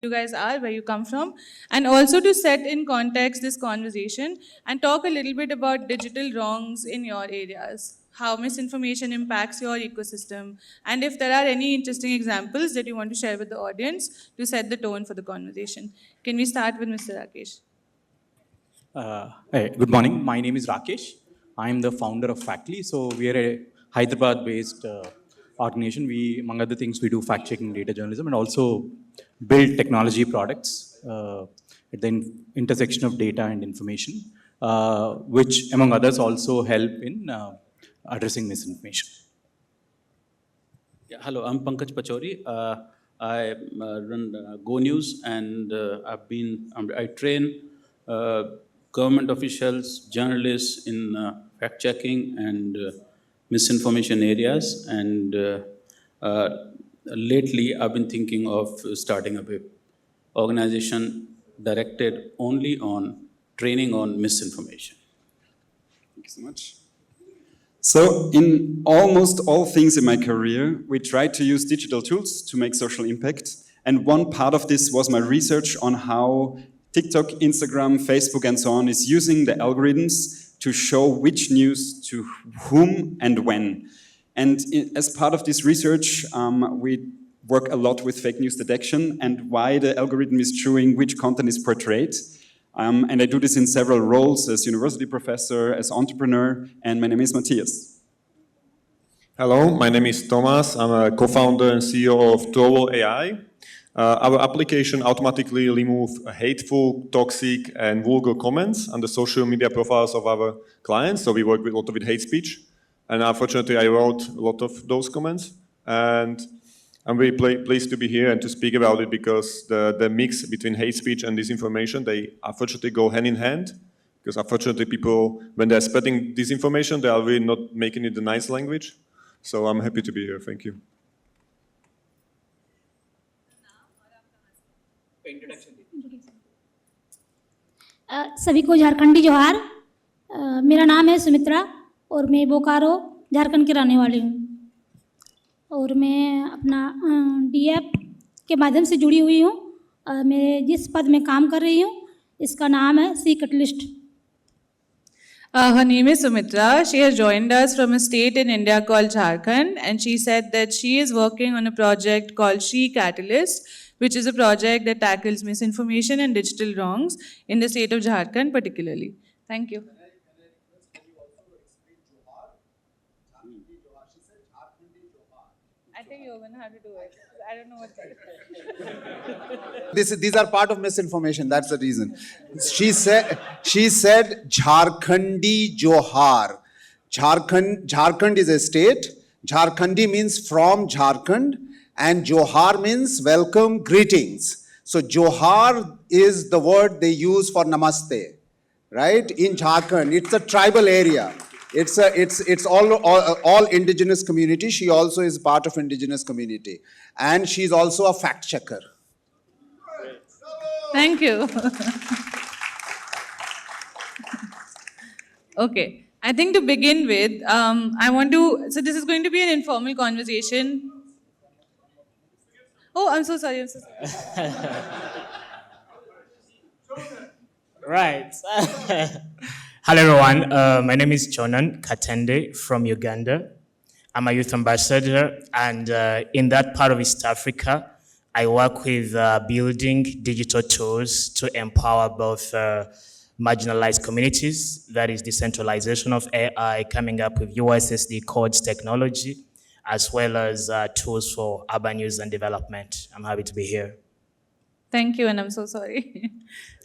you guys are, where you come from, and also to set in context this conversation and talk a little bit about digital wrongs in your areas, how misinformation impacts your ecosystem, and if there are any interesting examples that you want to share with the audience to set the tone for the conversation. Can we start with Mr. Rakesh? Hey, good morning. My name is Rakesh. I am the founder of Factly. So we are a Hyderabad-based organization. We, among other things, we do fact-checking, data journalism, and also build technology products at the intersection of data and information, which, among others, also help in addressing misinformation. Yeah, hello, I'm Pankaj Pachori. I run Go News, and I train government officials, journalists in fact-checking and misinformation areas. And lately, I've been thinking of starting up an organization directed only on training on misinformation. Thank you so much. So in almost all things in my career, we tried to use digital tools to make social impact. And one part of this was my research on how TikTok, Instagram, Facebook, and so on is using the algorithms to show which news to whom and when. And as part of this research, we work a lot with fake news detection and why the algorithm is showing which content is portrayed. And I do this in several roles as university professor, as entrepreneur, and my name is Matthias. Hello, my name is Thomas. I'm a co-founder and CEO of Trowel AI. Our application automatically removes hateful, toxic, and vulgar comments on the social media profiles of our clients. So we work a lot with hate speech. And unfortunately, I wrote a lot of those comments. And I'm very pleased to be here and to speak about it because the mix between hate speech and disinformation, they unfortunately go hand in hand. Because unfortunately, people, when they're spreading disinformation, they are really not making it the nice language. So I'm happy to be here. Thank you. सभी को झारखंडी जोहार। मेरा नाम है सुमित्रा और मैं बोकारो झारखंड की रहने वाली हूँ और मैं अपना डीएफ के माध्यम से जुड़ी हुई हूँ। मैं जिस पद में काम कर रही हूँ इसका नाम है सी catalyst. Her name is Sumitra. She has joined us from a state in India called Jharkhand, and she said that she is working on a project called She Catalyst, which is a project that tackles misinformation and digital wrongs in the state of Jharkhand particularly. Thank you. I think you're going to have to do it. I don't know what that is. These are part of misinformation. That's the reason. She said Jharkhandi Johar. Jharkhand is a state. Jharkhandi means from Jharkhand, and Johar means welcome, greetings. So Johar is the word they use for namaste, right? In Jharkhand, it's a tribal area. It's all indigenous community. She also is part of indigenous community, and she's also a fact checker. Thank you. Okay, I think to begin with, so this is going to be an informal conversation. Oh, I'm so sorry. Right. Hello, everyone. My name is Jonan Katende from Uganda. I'm a youth ambassador, and in that part of East Africa, I work with building digital tools to empower both marginalized communities, that is decentralization of AI, coming up with USSD codes technology, as well as tools for urban use and development. I'm happy to be here. Thank you, and I'm so sorry.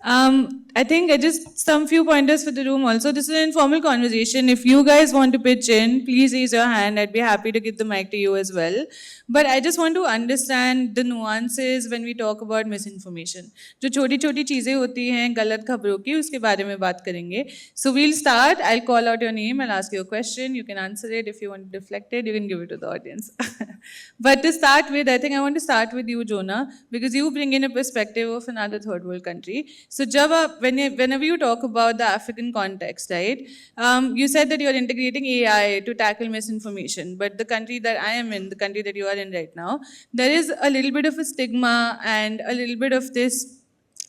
I think just some few pointers for the room also. This is an informal conversation. If you guys want to pitch in, please raise your hand. I'd be happy to give the mic to you as well. But I just want to understand the nuances when we talk about misinformation. जो छोटी-छोटी चीजें होती हैं गलत खबरों की, उसके बारे में बात करेंगे. So we'll start. I'll call out your name. I'll ask you a question. You can answer it. If you want to deflect it, you can give it to the audience. But to start with, I think I want to start with you, Jonah, because you bring in a perspective of another third world country. So whenever you talk about the African context, right, you said that you're integrating AI to tackle misinformation, but the country that I am in, the country that you are in right now, there is a little bit of a stigma and a little bit of this,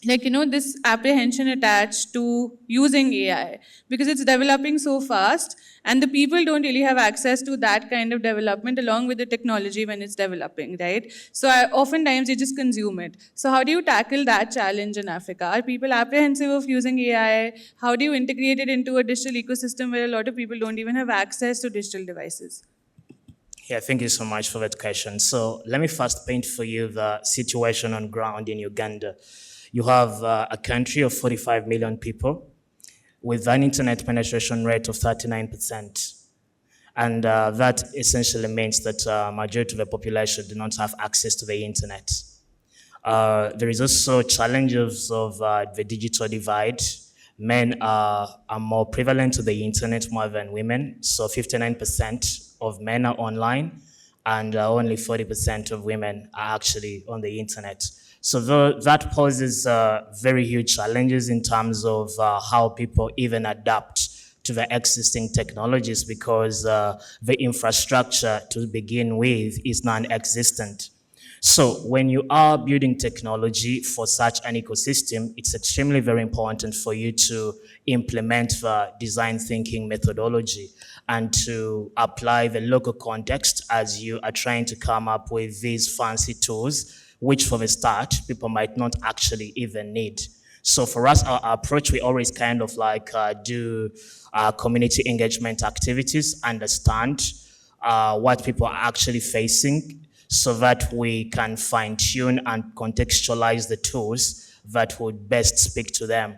like, this apprehension attached to using AI because it's developing so fast and the people don't really have access to that kind of development along with the technology when it's developing, right? So oftentimes they just consume it. So how do you tackle that challenge in Africa? Are people apprehensive of using AI? How do you integrate it into a digital ecosystem where a lot of people don't even have access to digital devices? Yeah, thank you so much for that question. So let me first paint for you the situation on ground in Uganda. You have a country of 45 million people with an internet penetration rate of 39%. And that essentially means that majority of the population do not have access to the internet. There is also challenges of the digital divide. Men are more prevalent to the internet more than women. So 59% of men are online and only 40% of women are actually on the internet. So that poses very huge challenges in terms of how people even adapt to the existing technologies because the infrastructure to begin with is non-existent. So when you are building technology for such an ecosystem, it's extremely very important for you to implement the design thinking methodology and to apply the local context as you are trying to come up with these fancy tools, which for the start, people might not actually even need. So for us, our approach, we always kind of like do community engagement activities, understand what people are actually facing so that we can fine tune and contextualize the tools that would best speak to them.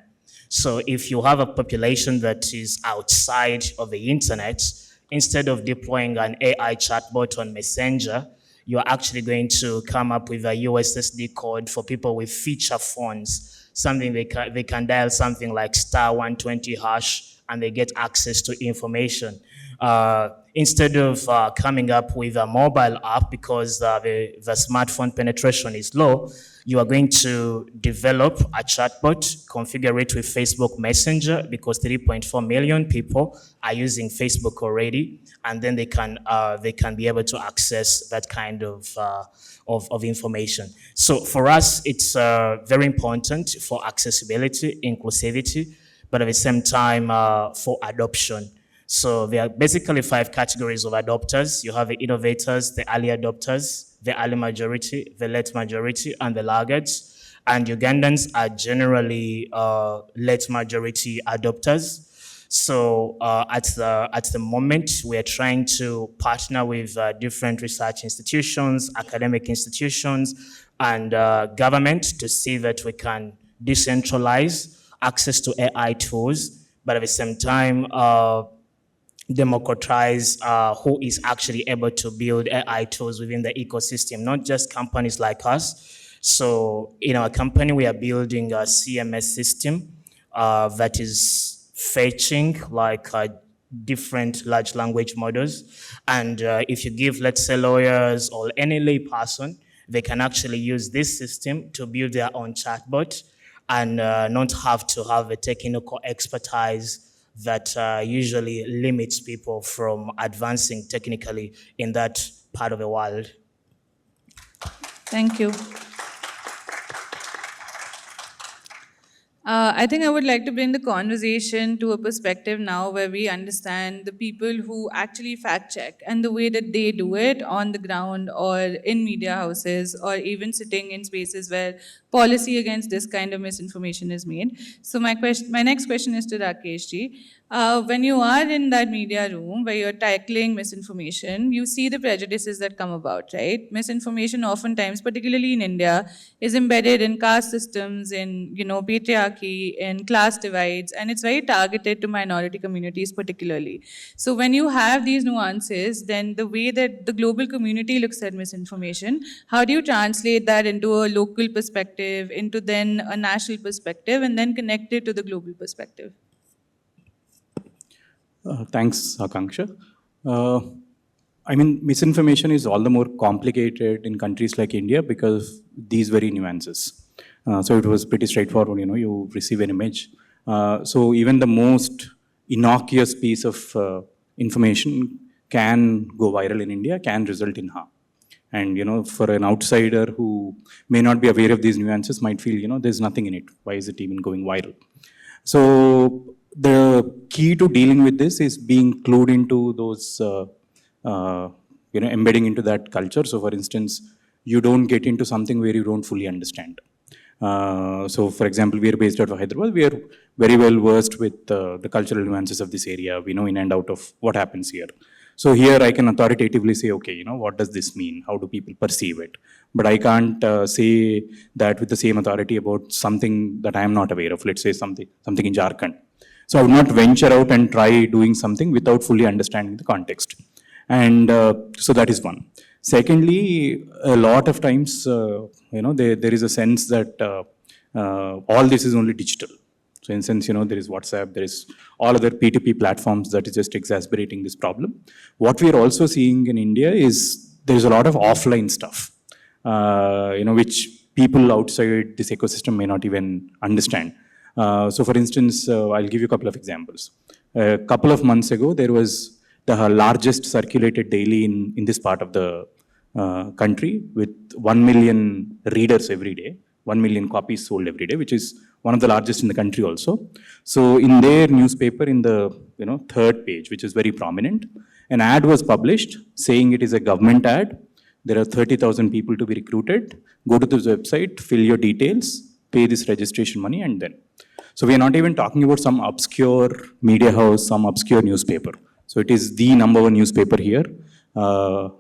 So if you have a population that is outside of the internet, instead of deploying an AI chatbot on Messenger, you're actually going to come up with a USSD code for people with feature phones, something they can dial something like *120# and they get access to information. Instead of coming up with a mobile app because the smartphone penetration is low, you are going to develop a chatbot, configure it with Facebook Messenger because 3.4 million people are using Facebook already, and then they can be able to access that kind of information. So for us, it's very important for accessibility, inclusivity, but at the same time for adoption. So there are basically 5 categories of adopters. You have the innovators, the early adopters, the early majority, the late majority, and the laggards. And Ugandans are generally late majority adopters. So at the moment, we are trying to partner with different research institutions, academic institutions, and government to see that we can decentralize access to AI tools, but at the same time, democratize who is actually able to build AI tools within the ecosystem, not just companies like us. So in our company, we are building a CMS system that is fetching like different large language models. And if you give, let's say, lawyers or any lay person, they can actually use this system to build their own chatbot and not have to have a technical expertise that usually limits people from advancing technically in that part of the world. Thank you. I think I would like to bring the conversation to a perspective now where we understand the people who actually fact check and the way that they do it on the ground or in media houses or even sitting in spaces where policy against this kind of misinformation is made. So my next question is to Rakesh ji. When you are in that media room where you're tackling misinformation, you see the prejudices that come about, right? Misinformation oftentimes, particularly in India, is embedded in caste systems, in patriarchy, in class divides, and it's very targeted to minority communities particularly. So when you have these nuances, then the way that the global community looks at misinformation, how do you translate that into a local perspective, into then a national perspective, and then connect it to the global perspective? Thanks, Akanksha. Misinformation is all the more complicated in countries like India because these very nuances. So it was pretty straightforward, you receive an image. So even the most innocuous piece of information can go viral in India, can result in harm. And, for an outsider who may not be aware of these nuances might feel, there's nothing in it. Why is it even going viral? So the key to dealing with this is being clued into those, embedding into that culture. So for instance, you don't get into something where you don't fully understand. So for example, we are based out of Hyderabad. We are very well versed with the cultural nuances of this area. We know in and out of what happens here. So here I can authoritatively say, okay, what does this mean? How do people perceive it? But I can't say that with the same authority about something that I am not aware of. Let's say something in Jharkhand. So I would not venture out and try doing something without fully understanding the context. And so that is one. Secondly, a lot of times, there is a sense that all this is only digital. So in sense, there is WhatsApp, there is all other P2P platforms that is just exacerbating this problem. What we are also seeing in India is there is a lot of offline stuff, which people outside this ecosystem may not even understand. So for instance, I'll give you a couple of examples. A couple of months ago, there was the largest circulated daily in this part of the country with 1 million readers every day, 1 million copies sold every day, which is one of the largest in the country also. So in their newspaper, in the third page, which is very prominent, an ad was published saying it is a government ad. There are 30,000 people to be recruited. Go to this website, fill your details, pay this registration money, and then. So we are not even talking about some obscure media house, some obscure newspaper. So it is the #1 newspaper here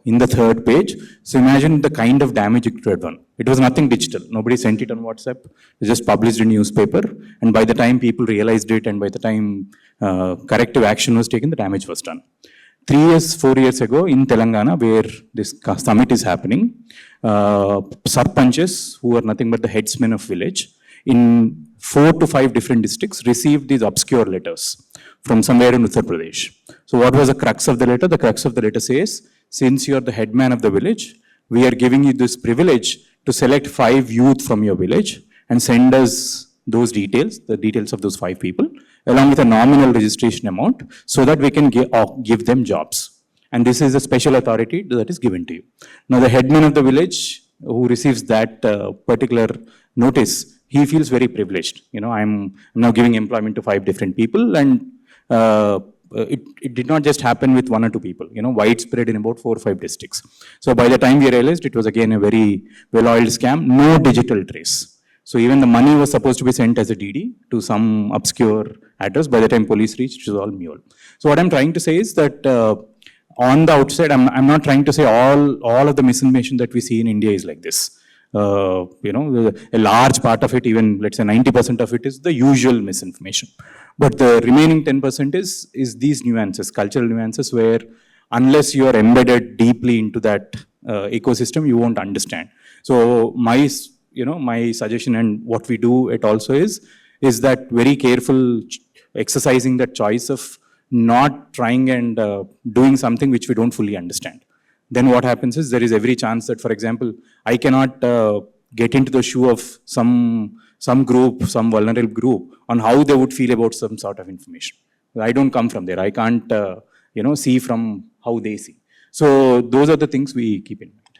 in the third page. So imagine the kind of damage it could have done. It was nothing digital. Nobody sent it on WhatsApp. They just published a newspaper. And by the time people realized it and by the time corrective action was taken, the damage was done. 4 years ago in Telangana, where this summit is happening, sarpanches, who are nothing but the headsmen of village, in 4 to 5 different districts received these obscure letters from somewhere in Uttar Pradesh. So what was the crux of the letter? The crux of the letter says, since you are the headman of the village, we are giving you this privilege to select 5 youth from your village and send us those details, the details of those 5 people, along with a nominal registration amount, so that we can give them jobs. And this is a special authority that is given to you. Now the headman of the village who receives that particular notice, he feels very privileged. I'm now giving employment to 5 different people, and it did not just happen with 1 or 2 people, widespread in about 4 or 5 districts. So by the time we realized, it was again a very well-oiled scam, no digital trace. So even the money was supposed to be sent as a DD to some obscure address. By the time police reached, it was all mule. So what I'm trying to say is that on the outside, I'm not trying to say all of the misinformation that we see in India is like this. A large part of it, even let's say 90% of it, is the usual misinformation. But the remaining 10% is these nuances, cultural nuances, where unless you are embedded deeply into that ecosystem, you won't understand. So my suggestion and what we do it also is that very careful exercising that choice of not trying and doing something which we don't fully understand. Then what happens is there is every chance that, for example, I cannot get into the shoe of some group, some vulnerable group, on how they would feel about some sort of information. I don't come from there. I can't, see from how they see. So those are the things we keep in mind.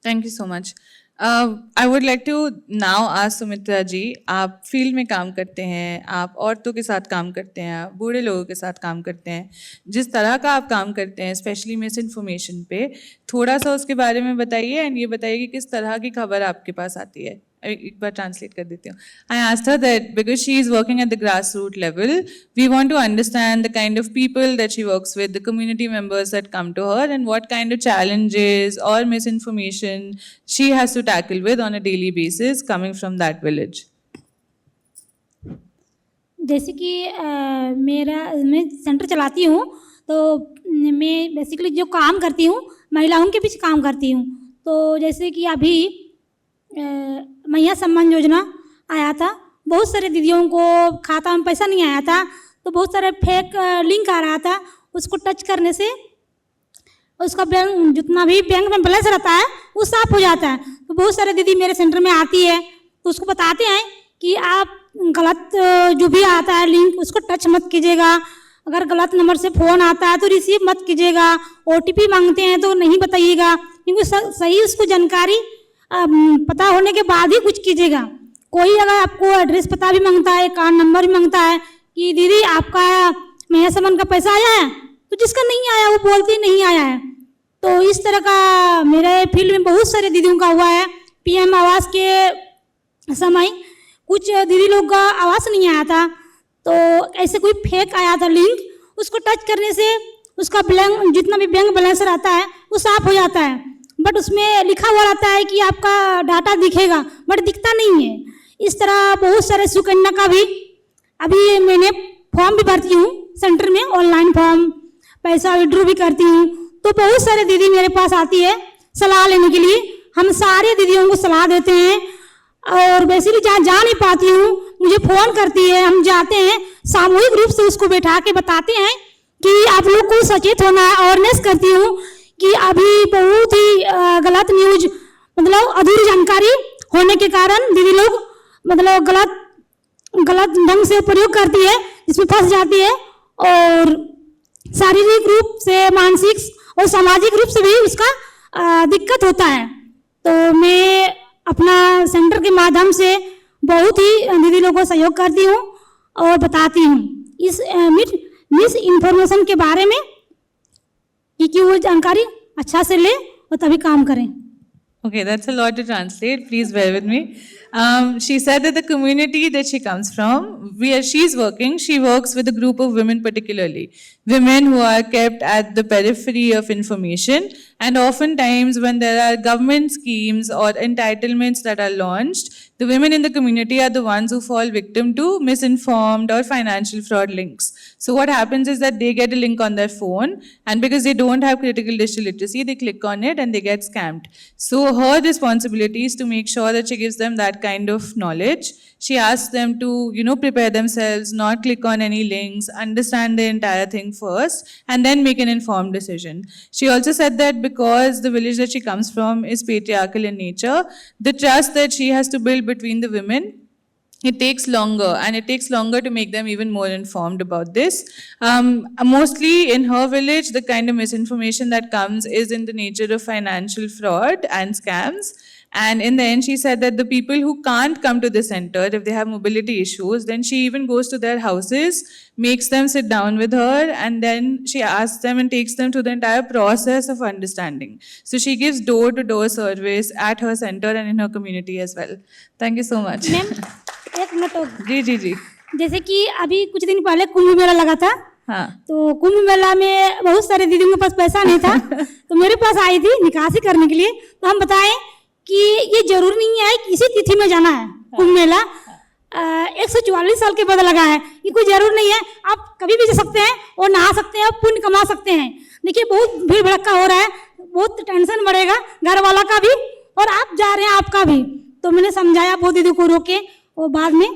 Thank you so much. I would like to now ask Sumitra ji, आप field में काम करते हैं, आप औरतों के साथ काम करते हैं, आप बूढ़े लोगों के साथ काम करते हैं, जिस तरह का आप काम करते हैं, स्पेशली मिस इन्फॉर्मेशन पे, थोड़ा सा उसके बारे में बताइए एंड ये बताइए कि किस तरह की खबर आपके पास आती है. एक बार ट्रांसलेट कर देती हूँ. I asked her that because she is working at the grassroots level, we want to understand the kind of people that she works with, the community members that come to her, and what kind of challenges or misinformation she has to tackle with on a daily basis coming from that village. जैसे कि मैं centre चलाती हूँ, तो मैं basically जो काम करती हूँ, महिलाओं के पीछे काम करती हूँ. तो जैसे कि अभी मैया सम्मान योजना आया था, बहुत सारे दीदियों को खाता में पैसा नहीं आया था, तो बहुत सारे फेक लिंक आ रहा था. उसको टच करने से उसका बैंक, जितना भी बैंक में बैलेंस रहता है वो साफ हो जाता है. तो बहुत सारे दीदी मेरे सेंटर में आती है, तो उसको बताते हैं कि आप गलत जो भी आता है लिंक उसको टच मत कीजिएगा, अगर गलत नंबर से फ़ोन आता है तो रिसीव मत कीजिएगा, OTP मांगते हैं तो नहीं बताइएगा, क्योंकि सही उसको जानकारी पता होने के बाद ही कुछ कीजिएगा। कोई अगर आपको एड्रेस पता भी मांगता है, अकाउंट नंबर भी मांगता है कि दीदी आपका मेरा सामान का पैसा आया है, तो जिसका नहीं आया वो बोलते नहीं आया है। तो इस तरह का मेरे फील्ड में बहुत सारे दीदियों का हुआ है। PM आवास के समय कुछ दीदी लोग का आवास नहीं आया था, तो ऐसे कोई फेक आया था लिंक, उसको टच करने से उसका ब्लैंक जितना भी बैंक बैलेंस रहता है वो साफ हो जाता है, बट उसमें लिखा हुआ रहता है कि आपका डाटा दिखेगा, बट दिखता नहीं है। इस तरह बहुत सारे सुकन्या का भी अभी मैंने फॉर्म भी भरती हूँ सेंटर में, ऑनलाइन फॉर्म, पैसा विड्रॉ भी करती हूँ। तो बहुत सारे दीदी मेरे पास आती है सलाह लेने के लिए, हम सारे दीदियों को सलाह देते हैं। और वैसे भी जहाँ जा नहीं पाती हूँ मुझे फ़ोन करती है, हम जाते हैं सामूहिक रूप से उसको बैठा के बताते हैं कि आप लोग को सचेत होना है। अवेयरनेस करती हूँ कि अभी बहुत ही गलत न्यूज, मतलब अधूरी जानकारी होने के कारण दीदी लोग मतलब गलत ढंग से प्रयोग करती है, जिसमें फंस जाती है और शारीरिक रूप से, मानसिक और सामाजिक रूप से भी उसका दिक्कत होता है। तो मैं अपना सेंटर के माध्यम से बहुत ही दीदी लोगों को सहयोग करती हूँ और बताती हूँ इस मिस इन्फॉर्मेशन के बारे में कि वो जानकारी अच्छा से ले और तभी काम करें। Okay, that's a lot to translate. Please bear with me. She said that the community that she comes from, where she's working, she works with a group of women particularly. Women who are kept at the periphery of information, and oftentimes when there are government schemes or entitlements that are launched, the women in the community are the ones who fall victim to misinformed or financial fraud links. So what happens is that they get a link on their phone, and because they don't have critical digital literacy, they click on it and they get scammed. So her responsibility is to make sure that she gives them that kind of knowledge. She asks them to, prepare themselves, not click on any links, understand the entire thing first, and then make an informed decision. She also said that because the village that she comes from is patriarchal in nature, the trust that she has to build between the women, it takes longer, and it takes longer to make them even more informed about this. Mostly in her village, the kind of misinformation that comes is in the nature of financial fraud and scams. And in the end, she said that the people who can't come to the center, if they have mobility issues, then she even goes to their houses, makes them sit down with her, and then she asks them and takes them to the entire process of understanding. So she gives door-to-door service at her center and in her community as well. Thank you so much. Ma'am एक minute और, जी. जैसे कि अभी कुछ दिन पहले कुंभ मेला लगा था, हाँ. तो कुंभ मेला में बहुत सारे दीदियों के पास पैसा नहीं था, तो मेरे पास आई थी निकासी करने के लिए। तो हम बताएं कि ये जरूरी नहीं है कि इसी तिथि में जाना है कुंभ मेला, 144 साल के बाद लगा है, ये कोई जरूर नहीं है, आप कभी भी जा सकते हैं और नहा सकते हैं, पुण्य कमा सकते हैं। देखिए बहुत भीड़ भड़का हो रहा है, बहुत टेंशन बढ़ेगा घर वाला का भी और आप जा रहे हैं आपका भी। तो मैंने समझाया बहुत दीदी को रोके, और बाद में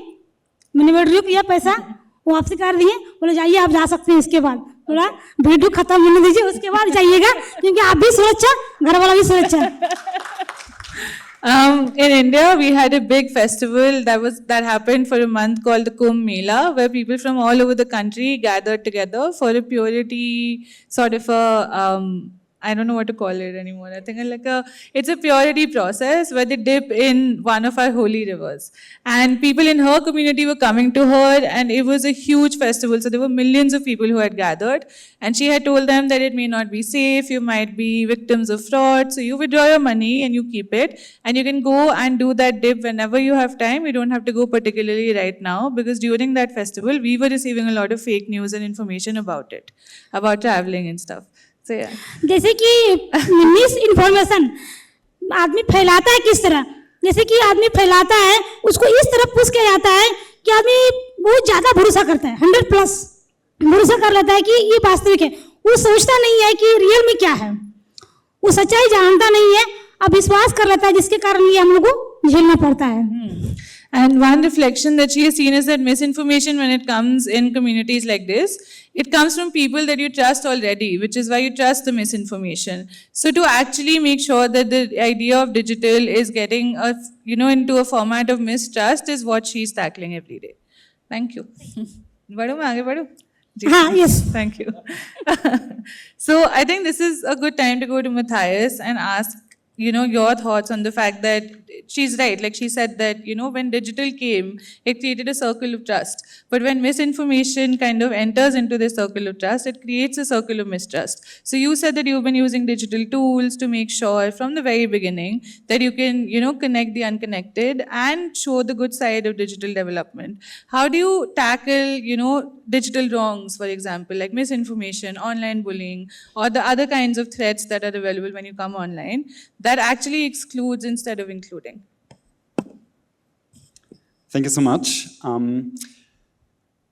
मैंने विड्रॉ किया, पैसा वापसी कर दिए, बोले जाइए आप जा सकते हैं। इसके बाद थोड़ा भीड़ खत्म होने दीजिए, उसके बाद जाइएगा, क्योंकि आप भी सुरक्षा, घर वाला भी सुरक्षा। In India, we had a big festival that happened for a month called the Kumbh Mela, where people from all over the country gathered together for a purity sort of a I don't know what to call it anymore. I think it's a purity process where they dip in one of our holy rivers. And people in her community were coming to her, and it was a huge festival. So there were millions of people who had gathered, and she had told them that it may not be safe, you might be victims of fraud, so you withdraw your money and you keep it, and you can go and do that dip whenever you have time. You don't have to go particularly right now, because during that festival, we were receiving a lot of fake news and information about it, about traveling and stuff. So, yeah. जैसे कि miss information आदमी फैलाता है किस तरह, जैसे कि आदमी फैलाता है उसको इस तरह पुश किया जाता है कि आदमी बहुत ज़्यादा भरोसा करता है, 100+ भरोसा कर लेता है कि ये वास्तविक है। वो सोचता नहीं है कि रियल में क्या है, वो सच्चाई जानता नहीं है, अब विश्वास कर लेता है, जिसके कारण ये हम लोग को झेलना पड़ता है। And one reflection that she has seen is that misinformation, when it comes in communities like this, it comes from people that you trust already, which is why you trust the misinformation. So to actually make sure that the idea of digital is getting into a format of mistrust is what she's tackling every day. Thank you. बढ़ूं मैं आगे बढ़ूं? जी. yes. Thank you. So I think this is a good time to go to Matthias and ask, your thoughts on the fact that she's right. Like she said that, when digital came, it created a circle of trust. But when misinformation kind of enters into this circle of trust, it creates a circle of mistrust. So you said that you've been using digital tools to make sure from the very beginning that you can, connect the unconnected and show the good side of digital development. How do you tackle, digital wrongs, for example, like misinformation, online bullying, or the other kinds of threats that are available when you come online that actually excludes instead of including? Thank you so much.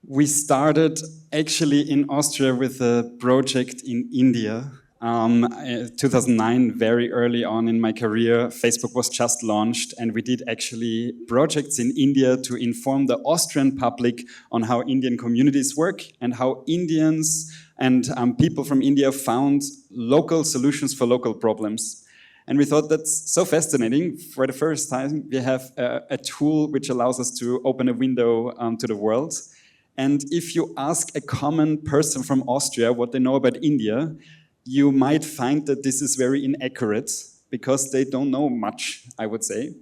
We started actually in Austria with a project in India. 2009, very early on in my career, Facebook was just launched, and we did actually projects in India to inform the Austrian public on how Indian communities work and how Indians and people from India found local solutions for local problems. And we thought that's so fascinating. For the first time, we have a tool which allows us to open a window to the world. And if you ask a common person from Austria what they know about India, you might find that this is very inaccurate because they don't know much, I would say,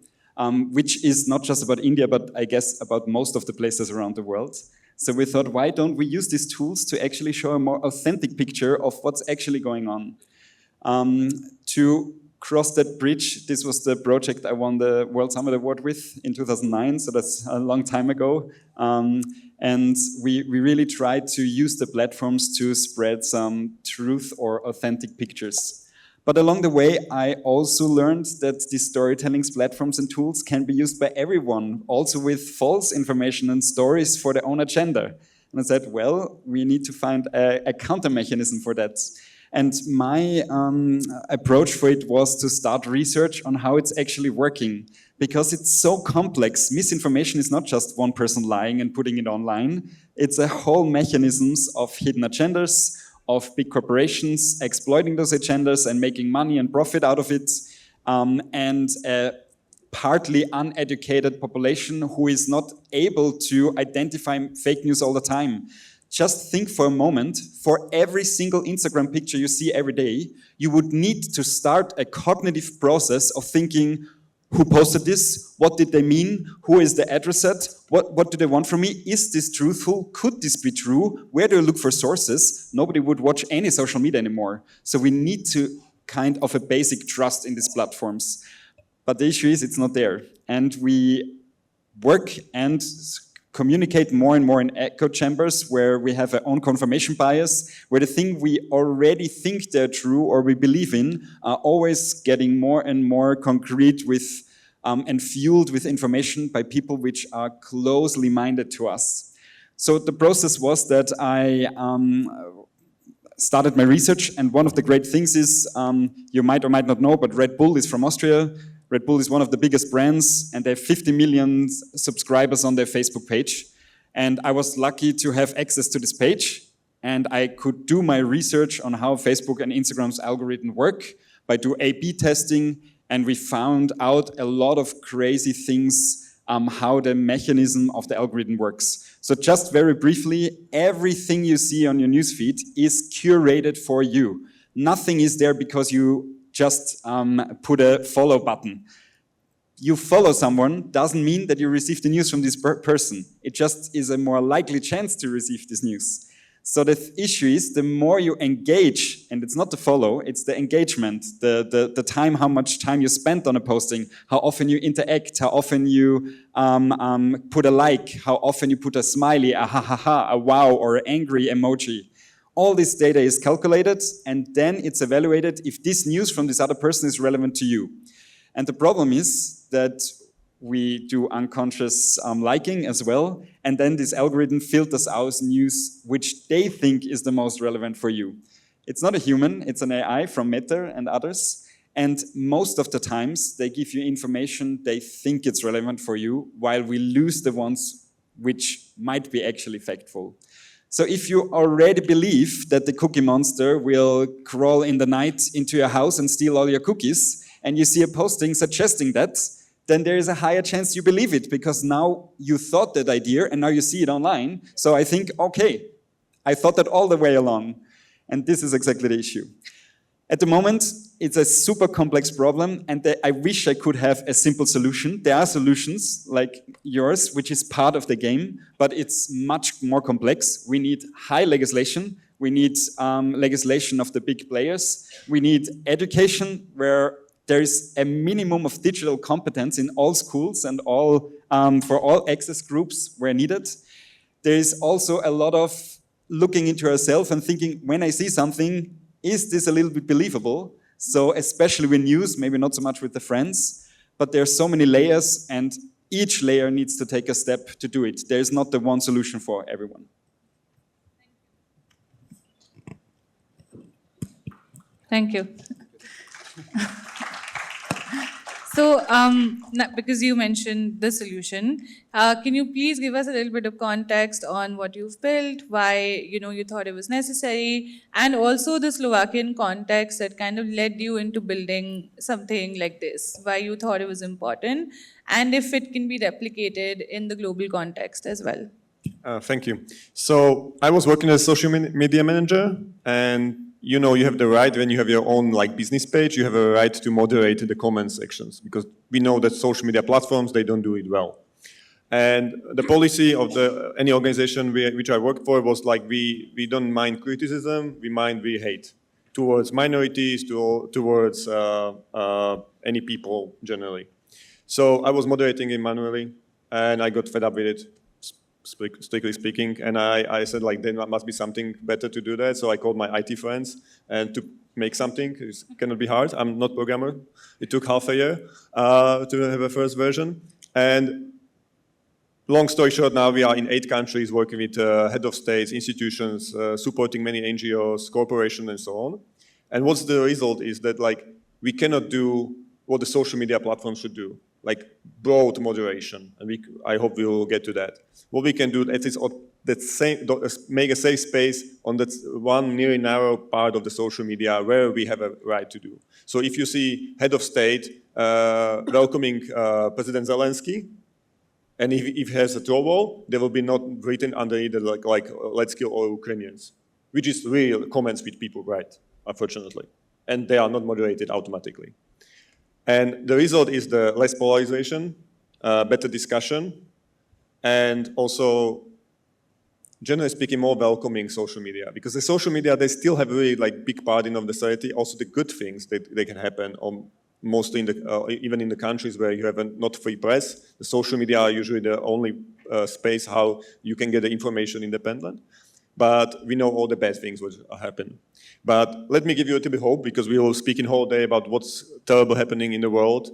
which is not just about India, but I guess about most of the places around the world. So we thought, why don't we use these tools to actually show a more authentic picture of what's actually going on? To cross that bridge, this was the project I won the World Summit Award with in 2009, so that's a long time ago. And we really tried to use the platforms to spread some truth or authentic pictures. But along the way, I also learned that these storytelling platforms and tools can be used by everyone, also with false information and stories for their own agenda. And I said, well, we need to find a counter mechanism for that. And my approach for it was to start research on how it's actually working, because it's so complex. Misinformation is not just one person lying and putting it online. It's a whole mechanisms of hidden agendas, of big corporations exploiting those agendas and making money and profit out of it, and a partly uneducated population who is not able to identify fake news all the time. Just think for a moment, for every single Instagram picture you see every day, you would need to start a cognitive process of thinking, who posted this? What did they mean? Who is the addressee? What do they want from me? Is this truthful? Could this be true? Where do I look for sources? Nobody would watch any social media anymore. So we need to kind of a basic trust in these platforms. But the issue is it's not there. And we work and communicate more and more in echo chambers where we have our own confirmation bias, where the thing we already think they're true or we believe in are always getting more and more concrete with and fueled with information by people which are closely minded to us. So the process was that I started my research, and one of the great things is, you might or might not know, but Red Bull is from Austria. Red Bull is one of the biggest brands, and they have 50 million subscribers on their Facebook page. And I was lucky to have access to this page, and I could do my research on how Facebook and Instagram's algorithm work by doing A/B testing, and we found out a lot of crazy things how the mechanism of the algorithm works. So just very briefly, everything you see on your newsfeed is curated for you. Nothing is there because you just put a follow button. You follow someone doesn't mean that you receive the news from this person. It just is a more likely chance to receive this news. So the issue is the more you engage, and it's not the follow, it's the engagement, the time, how much time you spend on a posting, how often you interact, how often you put a like, how often you put a smiley, a ha ha ha, a wow, or an angry emoji. All this data is calculated, and then it's evaluated if this news from this other person is relevant to you. And the problem is that we do unconscious liking as well, and then this algorithm filters out news which they think is the most relevant for you. It's not a human, it's an AI from Meta and others, and most of the times they give you information they think it's relevant for you, while we lose the ones which might be actually factful. So if you already believe that the cookie monster will crawl in the night into your house and steal all your cookies, and you see a posting suggesting that, then there is a higher chance you believe it, because now you thought that idea and now you see it online. So I think, okay, I thought that all the way along. And this is exactly the issue. At the moment, it's a super complex problem, and I wish I could have a simple solution. There are solutions like yours, which is part of the game, but it's much more complex. We need high legislation. We need legislation of the big players. We need education where there is a minimum of digital competence in all schools and all for all access groups where needed. There is also a lot of looking into ourselves and thinking, when I see something, is this a little bit believable? So especially with news, maybe not so much with the friends, but there are so many layers, and each layer needs to take a step to do it. There is not the one solution for everyone. Thank you. So, because you mentioned the solution, can you please give us a little bit of context on what you've built, why you thought it was necessary, and also the Slovakian context that kind of led you into building something like this, why you thought it was important, and if it can be replicated in the global context as well. Thank you. So I was working as a social media manager, and you have the right, when you have your own business page, you have a right to moderate the comment sections, because we know that social media platforms, they don't do it well. And the policy of any organization which I worked for was we don't mind criticism, we hate towards minorities, towards any people generally. So I was moderating it manually, and I got fed up with it, strictly speaking, and I said there must be something better to do that. So I called my IT friends and to make something. It cannot be hard. I'm not a programmer. It took half a year to have a first version. And long story short, now we are in 8 countries working with head of states, institutions, supporting many NGOs, corporations, and so on. And what's the result is that we cannot do what the social media platforms should do, broad moderation, and I hope we will get to that. What we can do is make a safe space on that one very narrow part of the social media where we have a right to do. So if you see head of state welcoming President Zelensky, and if he has a troll wall, there will be not written under it let's kill all Ukrainians, which is real comments which people write, unfortunately, and they are not moderated automatically. And the result is the less polarization, better discussion, and also, generally speaking, more welcoming social media. Because the social media, they still have a really big part in of the society. Also, the good things that they can happen, mostly even in the countries where you have a not free press. The social media are usually the only space how you can get the information independent. But we know all the bad things which happen. But let me give you a little bit of hope, because we will speak in whole day about what's terrible happening in the world.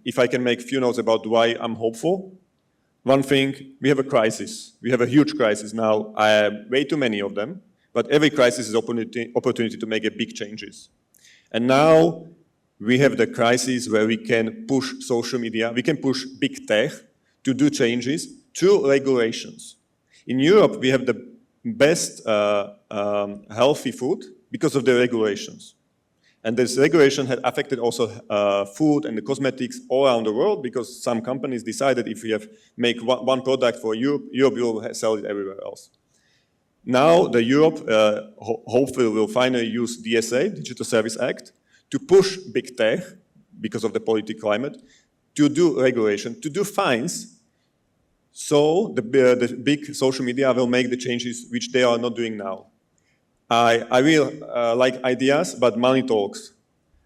If I can make a few notes about why I'm hopeful. One thing, we have a crisis. We have a huge crisis now, way too many of them, but every crisis is opportunity to make big changes. And now we have the crisis where we can push social media, we can push big tech to do changes through regulations. In Europe, we have the best healthy food because of the regulations. And this regulation had affected also food and the cosmetics all around the world, because some companies decided if we make one product for Europe, Europe will sell it everywhere else. Now the Europe hopefully will finally use DSA, Digital Service Act, to push big tech, because of the political climate, to do regulation, to do fines, so the big social media will make the changes which they are not doing now. I really like ideas, but money talks.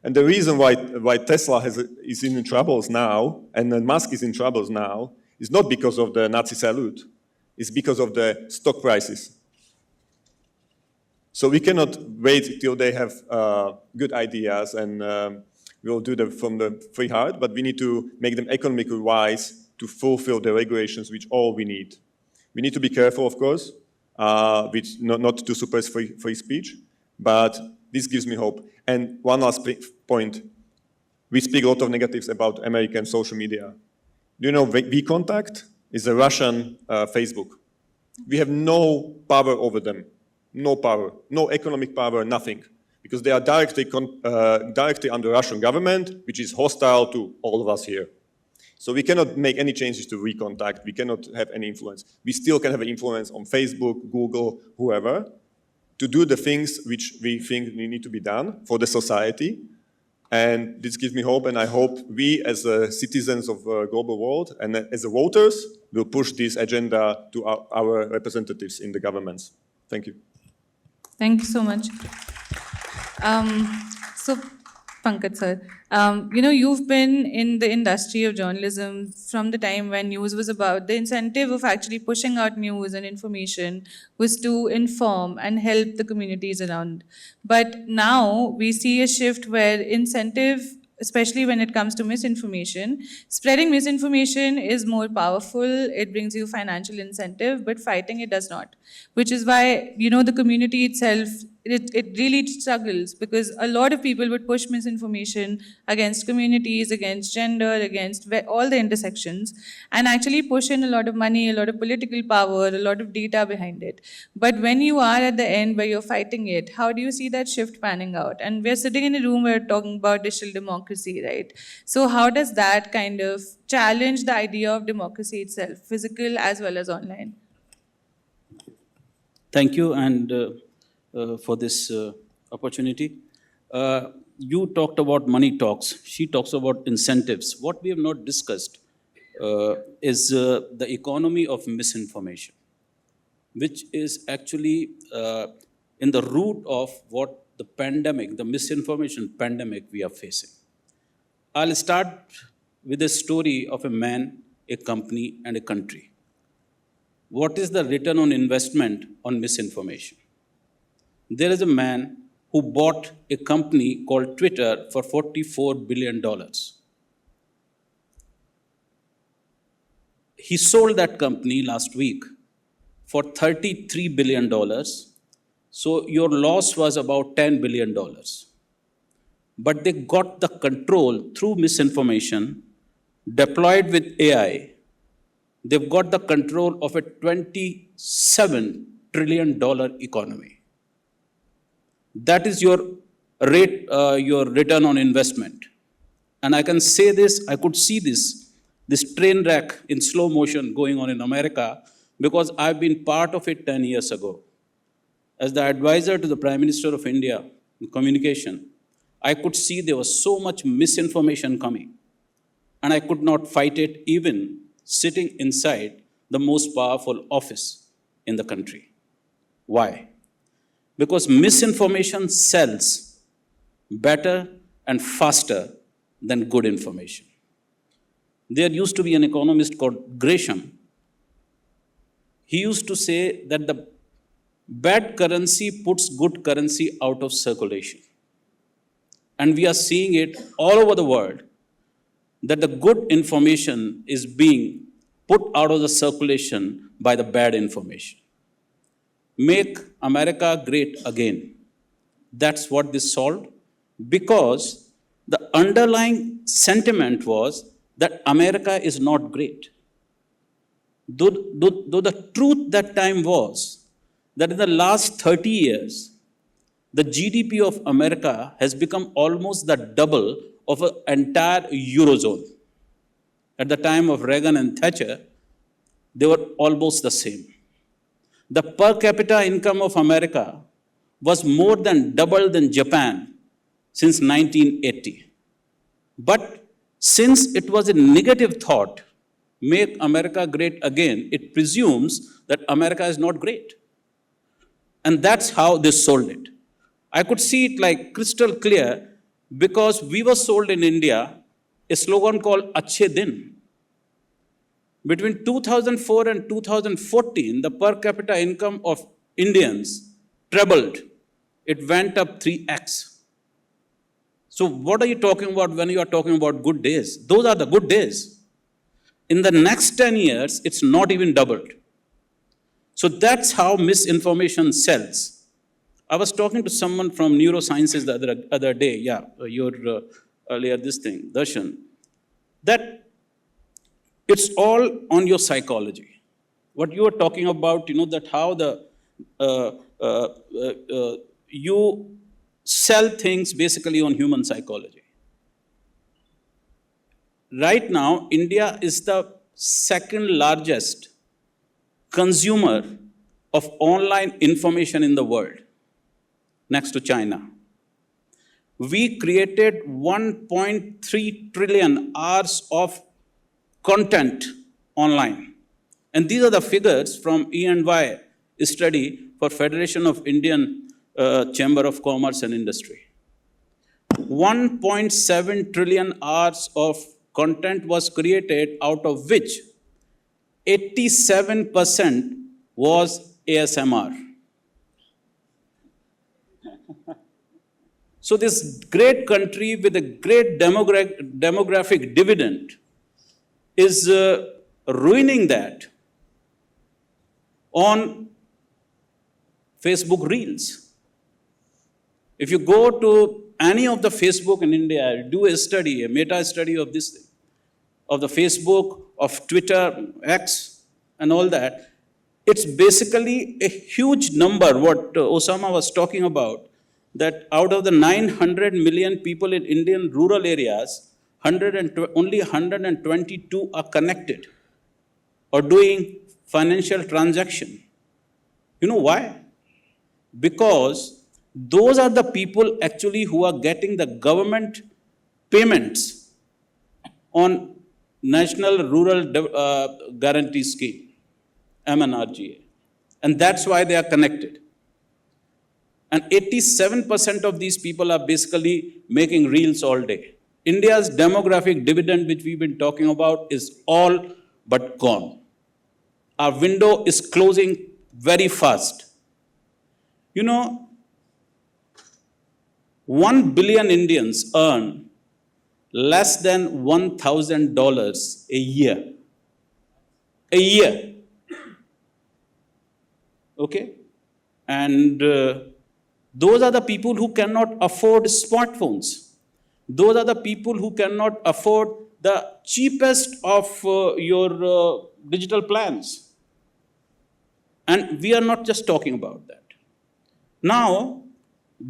And the reason why Tesla is in troubles now, and then Musk is in troubles now, is not because of the Nazi salute. It's because of the stock prices. So we cannot wait till they have good ideas and we'll do them from the free heart, but we need to make them economically wise to fulfill the regulations which all we need. We need to be careful, of course, with not to suppress free speech, but this gives me hope. And one last point. We speak a lot of negatives about American social media. Do you know VKontakte is a Russian Facebook? We have no power over them, no power, no economic power, nothing, because they are directly under Russian government, which is hostile to all of us here. So we cannot make any changes to recontact. We cannot have any influence. We still can have an influence on Facebook, Google, whoever, to do the things which we think need to be done for the society. And this gives me hope, and I hope we as citizens of the global world and as the voters will push this agenda to our representatives in the governments. Thank you. Thank you so much. So, Pankaj sir, you've been in the industry of journalism from the time when news was about. The incentive of actually pushing out news and information was to inform and help the communities around. But now we see a shift where incentive, especially when it comes to misinformation, spreading misinformation is more powerful. It brings you financial incentive, but fighting it does not. Which is why, the community itself, it really struggles, because a lot of people would push misinformation against communities, against gender, against all the intersections, and actually push in a lot of money, a lot of political power, a lot of data behind it. But when you are at the end where you're fighting it, how do you see that shift panning out? And we're sitting in a room where we're talking about digital democracy, right? So how does that kind of challenge the idea of democracy itself, physical as well as online? Thank you and for this opportunity. You talked about money talks. She talks about incentives. What we have not discussed is the economy of misinformation, which is actually in the root of what the pandemic, the misinformation pandemic we are facing. I'll start with a story of a man, a company, and a country. What is the return on investment on misinformation? There is a man who bought a company called Twitter for $44 billion. He sold that company last week for $33 billion. So your loss was about $10 billion. But they got the control through misinformation, deployed with AI. They've got the control of a $27 trillion economy. That is your rate, your return on investment. And I can say this, I could see this train wreck in slow motion going on in America, because I've been part of it 10 years ago. As the advisor to the Prime Minister of India in communication, I could see there was so much misinformation coming. And I could not fight it even sitting inside the most powerful office in the country. Why? Because misinformation sells better and faster than good information. There used to be an economist called Gresham. He used to say that the bad currency puts good currency out of circulation. And we are seeing it all over the world, that the good information is being put out of the circulation by the bad information. Make America great again. That's what this solved, because the underlying sentiment was that America is not great. Though the truth that time was that in the last 30 years, the GDP of America has become almost the double of an entire Eurozone. At the time of Reagan and Thatcher, they were almost the same. The per capita income of America was more than double than Japan since 1980. But since it was a negative thought, make America great again, it presumes that America is not great. And that's how they sold it. I could see it like crystal clear, because we were sold in India a slogan called Achhe Din. Between 2004 and 2014, the per capita income of Indians trebled. It went up 3x. So what are you talking about when you are talking about good days? Those are the good days. In the next 10 years, it's not even doubled. So that's how misinformation sells. I was talking to someone from neurosciences the other day, earlier this thing, Darshan, that it's all on your psychology. what you were talking about, that how you sell things basically on human psychology. Right now, India is the second largest consumer of online information in the world, next to China. We created 1.3 trillion hours of content online. And these are the figures from E&Y study for Federation of Indian Chamber of Commerce and Industry. 1.7 trillion hours of content was created, out of which 87% was ASMR. So this great country with a great demographic dividend is ruining that on Facebook Reels. If you go to any of the Facebook in India, do a study, a meta study of this thing, of the Facebook, of Twitter, X, and all that, it's basically a huge number, what Osama was talking about, that out of the 900 million people in Indian rural areas, only 122 are connected or doing financial transaction. You know why? Because those are the people actually who are getting the government payments on National Rural Guarantee Scheme, MNRGA. And that's why they are connected. And 87% of these people are basically making reels all day. India's demographic dividend, which we've been talking about, is all but gone. Our window is closing very fast. 1 billion Indians earn less than $1,000 a year. A year. Okay? And those are the people who cannot afford smartphones. Those are the people who cannot afford the cheapest of your digital plans. And we are not just talking about that. Now,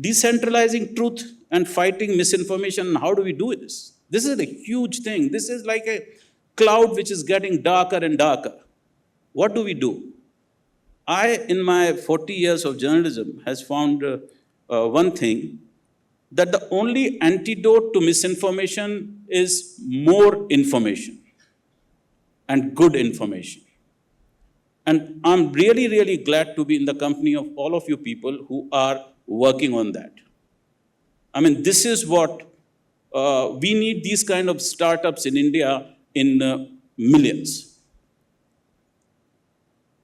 decentralizing truth and fighting misinformation, how do we do this? This is a huge thing. This is like a cloud which is getting darker and darker. What do we do? I, in my 40 years of journalism, has found one thing, that the only antidote to misinformation is more information and good information. And I'm really, really glad to be in the company of all of you people who are working on that. I mean, this is what we need, these kind of startups in India in millions.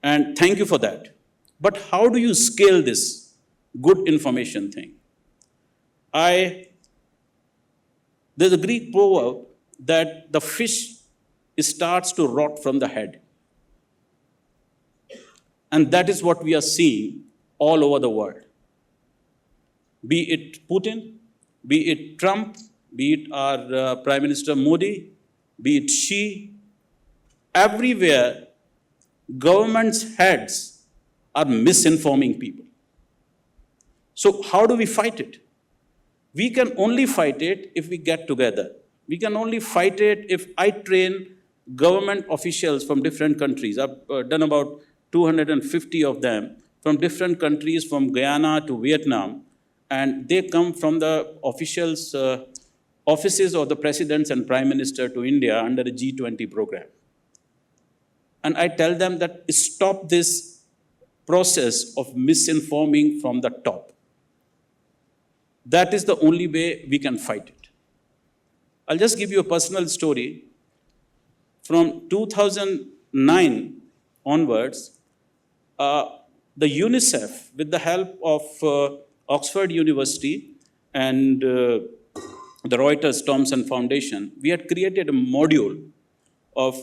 And thank you for that. But how do you scale this good information thing? There's a Greek proverb that the fish starts to rot from the head. And that is what we are seeing all over the world. Be it Putin, be it Trump, be it our Prime Minister Modi, be it Xi, everywhere governments' heads are misinforming people. So how do we fight it? We can only fight it if we get together. We can only fight it if I train government officials from different countries. I've done about 250 of them from different countries, from Guyana to Vietnam, and they come from the officials' offices of the presidents and prime minister to India under a G20 program. And I tell them that stop this process of misinforming from the top. That is the only way we can fight it. I'll just give you a personal story. From 2009 onwards, the UNICEF, with the help of Oxford University and the Reuters Thomson Foundation, we had created a module of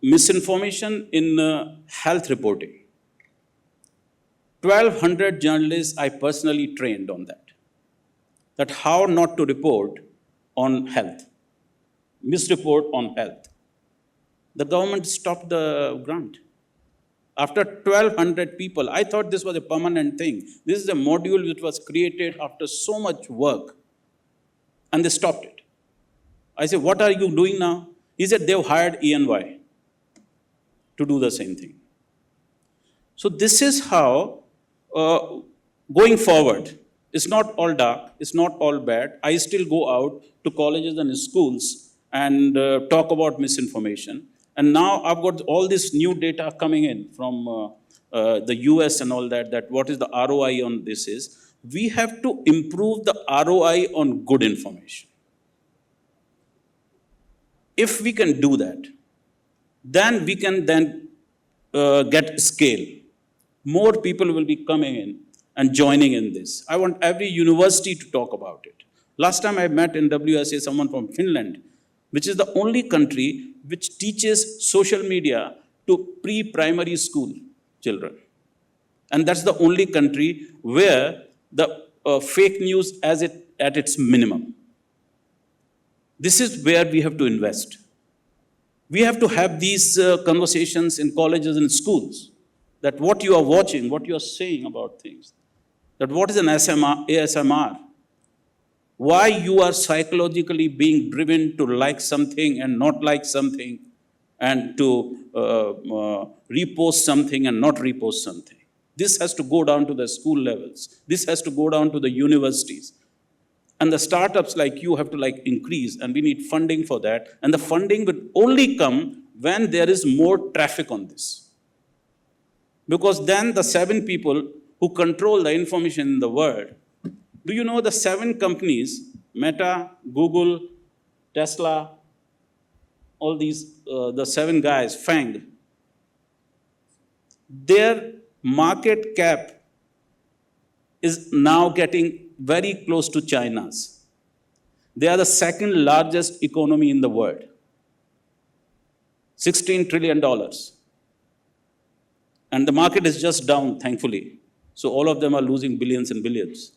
misinformation in health reporting. 1,200 journalists I personally trained on that how not to report on health, misreport on health. The government stopped the grant. After 1,200 people, I thought this was a permanent thing. This is a module which was created after so much work, and they stopped it. I said, what are you doing now? He said, they've hired ENY to do the same thing. So this is how, going forward, it's not all dark, it's not all bad. I still go out to colleges and schools and talk about misinformation. And now I've got all this new data coming in from the US and all that, that what is the ROI on this is. We have to improve the ROI on good information. If we can do that, then we can then get scale. More people will be coming in and joining in this. I want every university to talk about it. Last time I met in WSA someone from Finland, which is the only country which teaches social media to pre-primary school children. And that's the only country where the fake news at its minimum. This is where we have to invest. We have to have these conversations in colleges and schools, that what you are watching, what you are saying about things, that what is an ASMR, why you are psychologically being driven to like something and not like something, and to repost something and not repost something. This has to go down to the school levels. This has to go down to the universities. And the startups like you have to increase, and we need funding for that. And the funding will only come when there is more traffic on this. Because then the 7 people who control the information in the world, do you know the 7 companies, Meta, Google, Tesla, all these, the 7 guys, FANG, their market cap is now getting very close to China's. They are the 2nd largest economy in the world. $16 trillion. And the market is just down, thankfully. So all of them are losing billions and billions.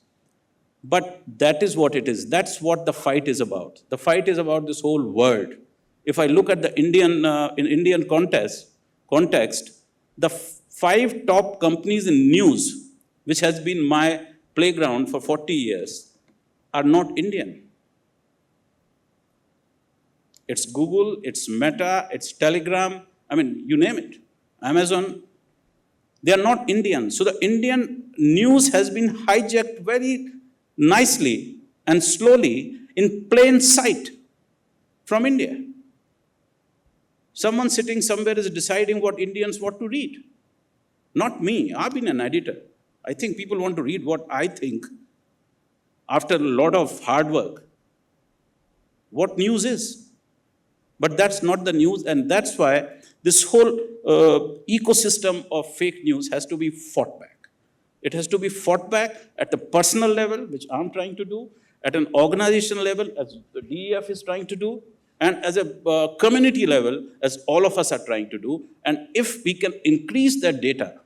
But that is what it is. That's what the fight is about. The fight is about this whole world. If I look at the Indian context, the 5 top companies in news, which has been my playground for 40 years, are not Indian. It's Google, it's Meta, it's Telegram, I mean, you name it. Amazon, they are not Indian. So the Indian news has been hijacked very nicely and slowly in plain sight from India. Someone sitting somewhere is deciding what Indians want to read. Not me, I've been an editor. I think people want to read what I think after a lot of hard work. What news is. But that's not the news, and that's why this whole ecosystem of fake news has to be fought back. It has to be fought back at the personal level, which I'm trying to do, at an organizational level, as the DEF is trying to do, and as a community level, as all of us are trying to do. And if we can increase that data,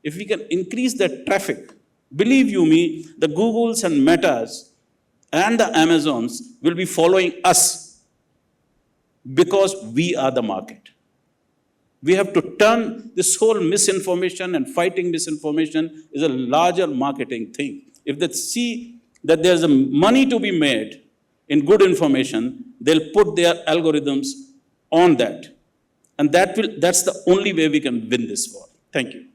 if we can increase that traffic, believe you me, the Googles and Metas and the Amazons will be following us because we are the market. We have to turn this whole misinformation and fighting misinformation is a larger marketing thing. If they see that there's a money to be made in good information, they'll put their algorithms on that. And that's the only way we can win this war. Thank you.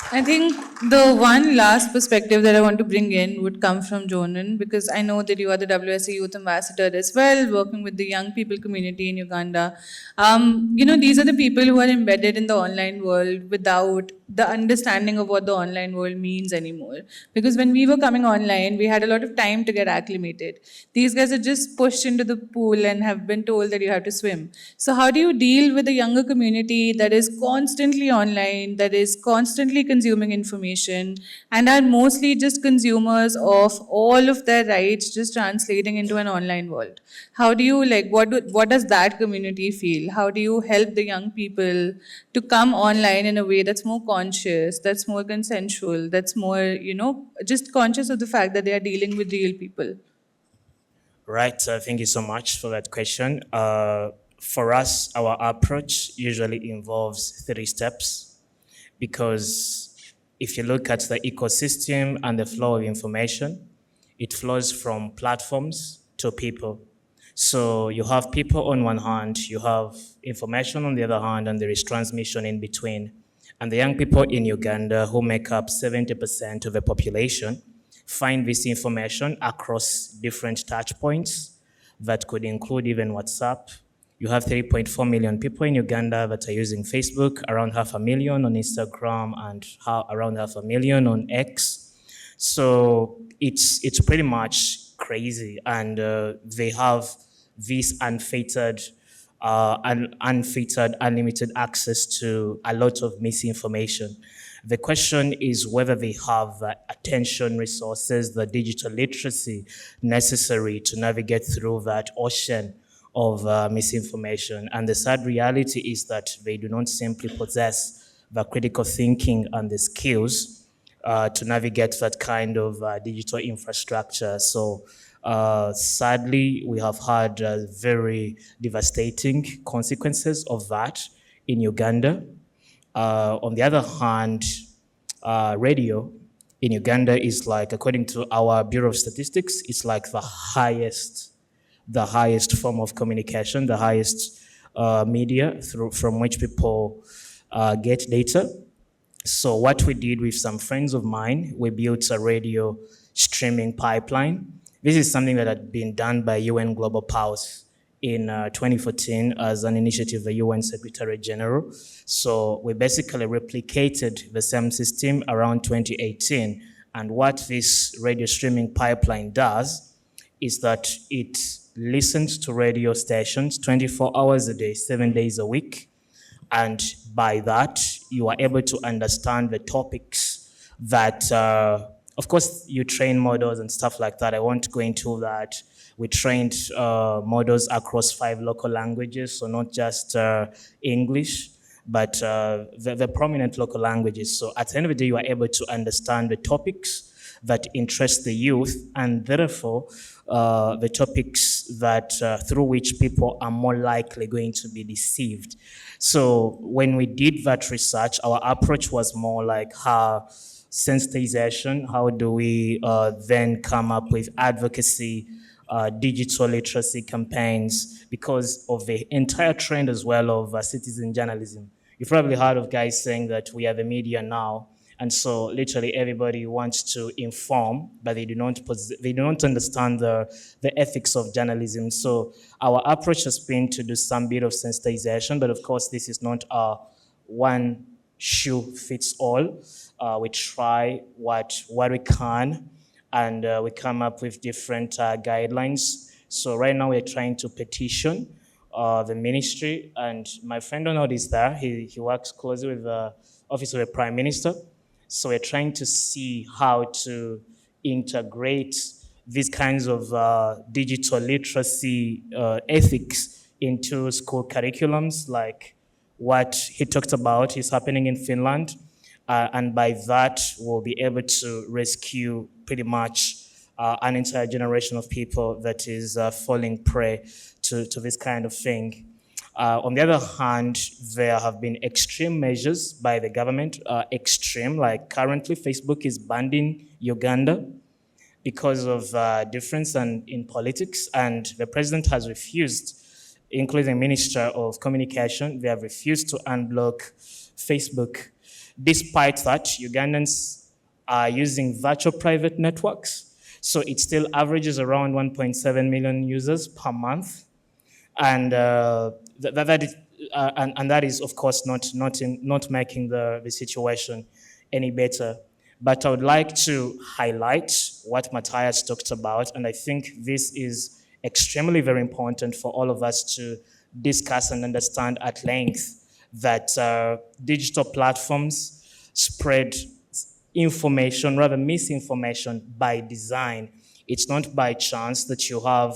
I think the one last perspective that I want to bring in would come from Jonan, because I know that you are the WSA Youth Ambassador as well, working with the young people community in Uganda. These are the people who are embedded in the online world without the understanding of what the online world means anymore. Because when we were coming online, we had a lot of time to get acclimated. These guys are just pushed into the pool and have been told that you have to swim. So how do you deal with a younger community that is constantly online, that is constantly consuming information, and are mostly just consumers of all of their rights just translating into an online world? How do you, what does that community feel? How do you help the young people to come online in a way that's more conscious, that's more consensual, that's more, just conscious of the fact that they are dealing with real people? Right, thank you so much for that question. For us, our approach usually involves 3 steps because if you look at the ecosystem and the flow of information, it flows from platforms to people. So you have people on one hand, you have information on the other hand, and there is transmission in between. And the young people in Uganda, who make up 70% of the population, find this information across different touch points that could include even WhatsApp. You have 3.4 million people in Uganda that are using Facebook, around 500,000 on Instagram, and around 500,000 on X. So it's pretty much crazy, and they have this unfettered, unlimited access to a lot of misinformation. The question is whether they have attention, resources, the digital literacy necessary to navigate through that ocean of misinformation. And the sad reality is that they do not simply possess the critical thinking and the skills to navigate that kind of digital infrastructure. So sadly, we have had very devastating consequences of that in Uganda. On the other hand, radio in Uganda is like, according to our Bureau of Statistics, it's like the highest form of communication, the highest media from which people get data. So what we did with some friends of mine, we built a radio streaming pipeline. This is something that had been done by UN Global Pulse in 2014 as an initiative of the UN Secretary General. So we basically replicated the same system around 2018. And what this radio streaming pipeline does is that it listens to radio stations 24 hours a day, 7 days a week. And by that, you are able to understand the topics that, of course, you train models and stuff like that. I won't go into that. We trained models across 5 local languages, so not just English, but the prominent local languages. So at the end of the day, you are able to understand the topics that interest the youth, and therefore the topics that through which people are more likely going to be deceived. So when we did that research, our approach was more like how sensitization, how do we then come up with advocacy, digital literacy campaigns, because of the entire trend as well of citizen journalism. You've probably heard of guys saying that we are the media now, and so literally everybody wants to inform, but they do not understand the ethics of journalism. So our approach has been to do some bit of sensitization, but of course this is not a one shoe fits all. We try what we can, and we come up with different guidelines. So right now we're trying to petition the ministry, and my friend Donald is there. He works closely with the Office of the Prime Minister. So we're trying to see how to integrate these kinds of digital literacy ethics into school curriculums, like what he talked about is happening in Finland. And by that, we'll be able to rescue pretty much an entire generation of people that is falling prey to this kind of thing. On the other hand, there have been extreme measures by the government, like currently Facebook is banned in Uganda because of difference in politics, and the president has refused, including the Minister of Communication, they have refused to unblock Facebook. Despite that, Ugandans are using virtual private networks, so it still averages around 1.7 million users per month. And that is, of course, not making the situation any better. But I would like to highlight what Matthias talked about, and I think this is extremely very important for all of us to discuss and understand at length, that digital platforms spread information, rather misinformation, by design. It's not by chance that you have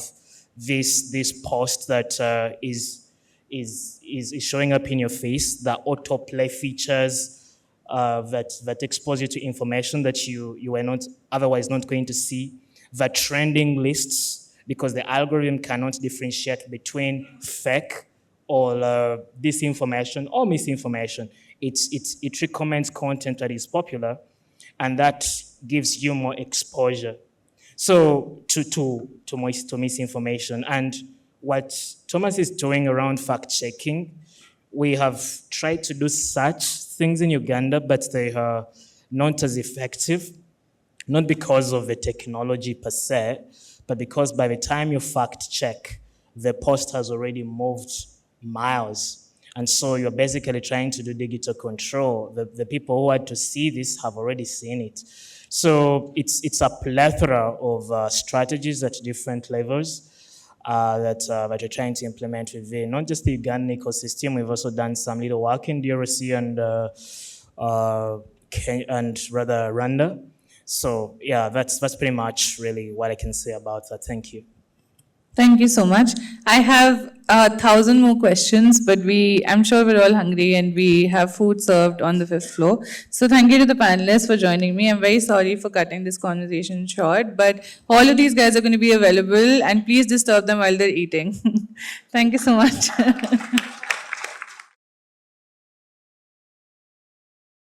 this post that is showing up in your face, the autoplay features that expose you to information that you were not otherwise not going to see, the trending lists because the algorithm cannot differentiate between fake or disinformation or misinformation. It recommends content that is popular, and that gives you more exposure. So to misinformation, and what Thomas is doing around fact checking, we have tried to do such things in Uganda, but they are not as effective, not because of the technology per se, but because by the time you fact check, the post has already moved miles. And so you're basically trying to do digital control. The people who had to see this have already seen it. So it's a plethora of strategies at different levels that we're trying to implement within not just the Ugandan ecosystem. We've also done some little work in DRC and rather Rwanda. So yeah, that's pretty much really what I can say about that. Thank you. Thank you so much. I have 1,000 more questions, but I'm sure we're all hungry and we have food served on the 5th floor. So thank you to the panelists for joining me. I'm very sorry for cutting this conversation short, but all of these guys are going to be available and please disturb them while they're eating. Thank you so much.